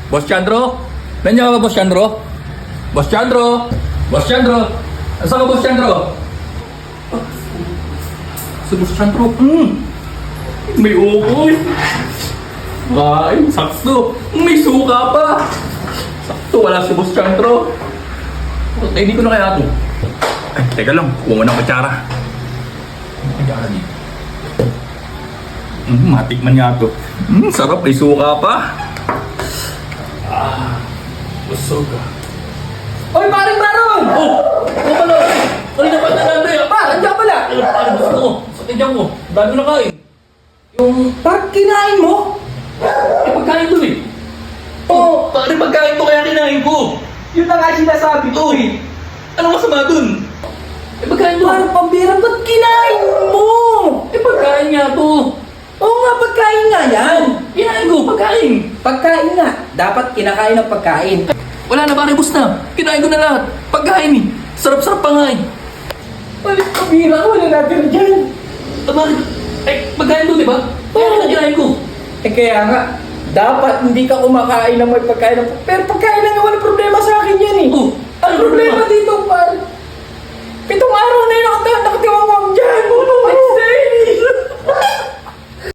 Boss Chandro? Nandiyan ka ba, Boss Chandro? Boss Chandro? Boss Chandro? Saan ka, Boss Chandro? Si Boss Chandro, may ukoy. Ay, sakto. May suka pa. Sakto, wala si Boss Chandro. Eh, hindi ko na kaya ito. Ay, teka lang. Kuha ng kutsara. Kutsara dito. Matikman nga ito. Sarap, may suka pa. Busog ka. Oy, paring Baron! Oh! Ano pala? Kanina pa na nanday. Andiyan pala! Ano gusto mo? Sa tidyang mo. Dami na kain. Yung parang kinain mo? Eh, pagkain to eh. Oo. Pare, pagkain to kaya kinain ko. Yun na nga sinasabi ko eh. Anong masama dun? Eh, pagkain to. Parang pambira, ba't kinain mo? Eh, pagkain nga to. Oo nga, pagkain nga yan. Kinain ko, pagkain. Pagkain nga. Dapat kinakain ng pagkain. Wala na, pare, bus na. Kinain ko na lahat. Pagkain eh. Sarap-sarap pa nga eh. Balik pambira, wala natin dyan. Ah, bakit? Eh, pagkain to, di ba? Kaya kinain ko. Eh kaya nga, dapat hindi ka kumakain ng may pagkain ng... Pero pagkain lang nga, walang problema sa akin yan eh. Oh,